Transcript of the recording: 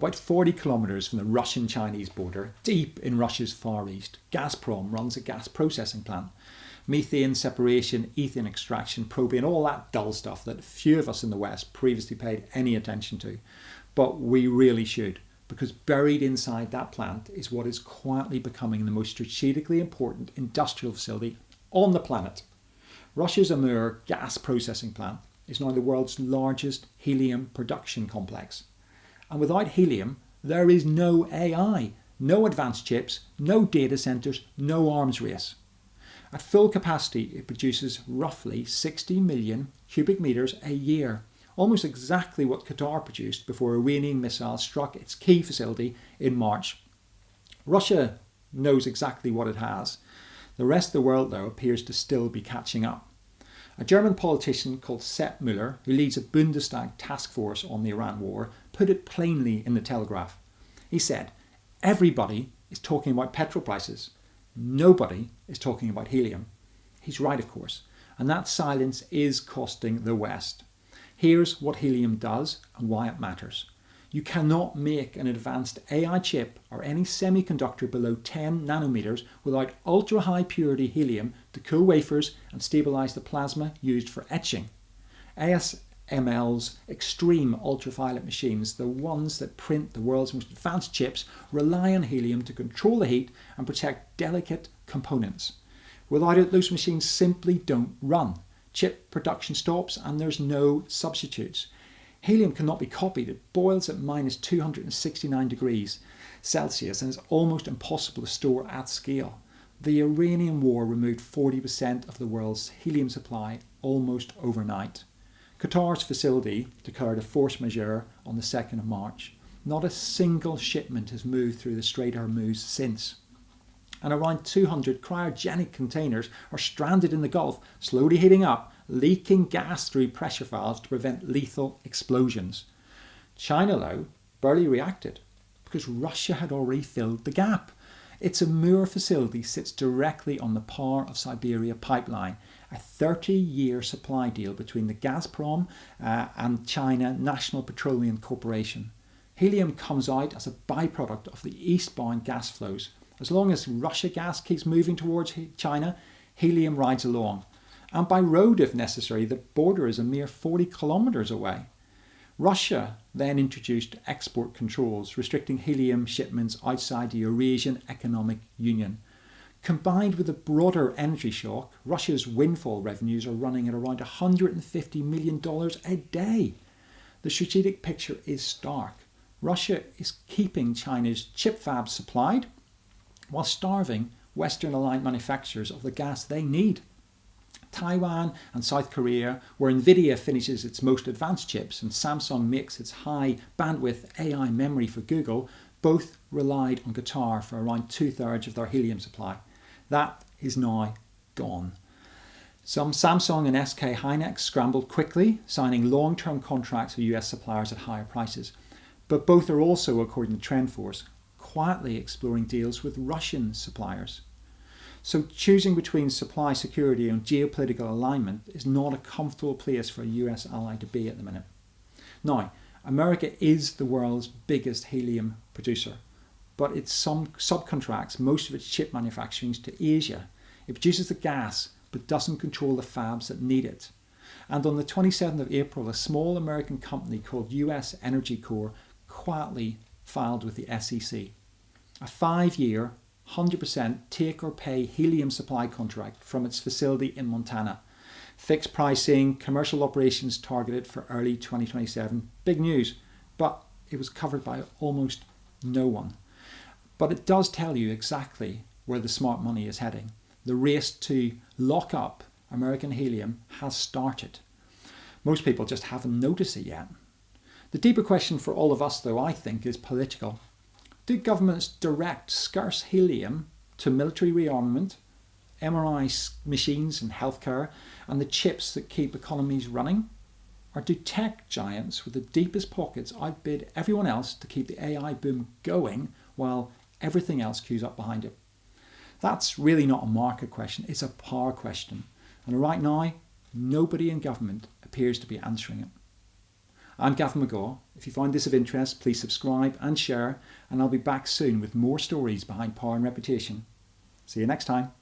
About 40 kilometres from the Russian-Chinese border, deep in Russia's far east, Gazprom runs a gas processing plant. Methane separation, ethane extraction, propane, all that dull stuff that few of us in the West previously paid any attention to. But we really should, because buried inside that plant is what is quietly becoming the most strategically important industrial facility on the planet. Russia's Amur gas processing plant is now the world's largest helium production complex. And without helium, there is no AI, no advanced chips, no data centres, no arms race. At full capacity, it produces roughly 60 million cubic metres a year, almost exactly what Qatar produced before Iranian missiles struck its key facility in March. Russia knows exactly what it has. The rest of the world, though, appears to still be catching up. A German politician called Sepp Müller, who leads a Bundestag task force on the Iran war, put it plainly in the Telegraph. He said, "Everybody is talking about petrol prices. Nobody is talking about helium." He's right, of course, and that silence is costing the West. Here's what helium does and why it matters. You cannot make an advanced AI chip or any semiconductor below 10 nanometers without ultra-high purity helium to cool wafers and stabilize the plasma used for etching. ASML's extreme ultraviolet machines, the ones that print the world's most advanced chips, rely on helium to control the heat and protect delicate components. Without it, those machines simply don't run. Chip production stops and there's no substitutes. Helium cannot be copied. It boils at minus 269 degrees Celsius and is almost impossible to store at scale. The Iranian war removed 40% of the world's helium supply almost overnight. Qatar's facility declared a force majeure on the 2nd of March. Not a single shipment has moved through the Strait of Hormuz since. And around 200 cryogenic containers are stranded in the Gulf, slowly heating up, leaking gas through pressure valves to prevent lethal explosions. China, though, barely reacted because Russia had already filled the gap. Its Amur facility sits directly on the Power of Siberia pipeline, a 30-year supply deal between the Gazprom and China National Petroleum Corporation. Helium comes out as a byproduct of the eastbound gas flows. As long as Russia gas keeps moving towards China, helium rides along. And by road if necessary, the border is a mere 40 kilometres away. Russia then introduced export controls, restricting helium shipments outside the Eurasian Economic Union. Combined with a broader energy shock, Russia's windfall revenues are running at around $150 million a day. The strategic picture is stark. Russia is keeping China's chip fabs supplied while starving Western-aligned manufacturers of the gas they need. Taiwan and South Korea, where Nvidia finishes its most advanced chips and Samsung makes its high bandwidth AI memory for Google, both relied on Qatar for around 2/3 of their helium supply. That is now gone. Some Samsung and SK Hynix scrambled quickly, signing long-term contracts with US suppliers at higher prices. But both are also, according to TrendForce, quietly exploring deals with Russian suppliers. So choosing between supply security and geopolitical alignment is not a comfortable place for a US ally to be at the minute. Now, America is the world's biggest helium producer, but it subcontracts most of its chip manufacturing to Asia. It produces the gas, but doesn't control the fabs that need it. And on the 27th of April, a small American company called US Energy Corps quietly filed with the SEC. A 5-year, 100% take or pay helium supply contract from its facility in Montana. Fixed pricing, commercial operations targeted for early 2027. Big news, but it was covered by almost no one. But it does tell you exactly where the smart money is heading. The race to lock up American helium has started. Most people just haven't noticed it yet. The deeper question for all of us, though, I think, is political. Do governments direct scarce helium to military rearmament, MRI machines in healthcare, and the chips that keep economies running? Or do tech giants with the deepest pockets outbid everyone else to keep the AI boom going while everything else queues up behind it? That's really not a market question, it's a power question. And right now, nobody in government appears to be answering it. I'm Gavin Megaw. If you find this of interest, please subscribe and share, and I'll be back soon with more stories behind power and reputation. See you next time.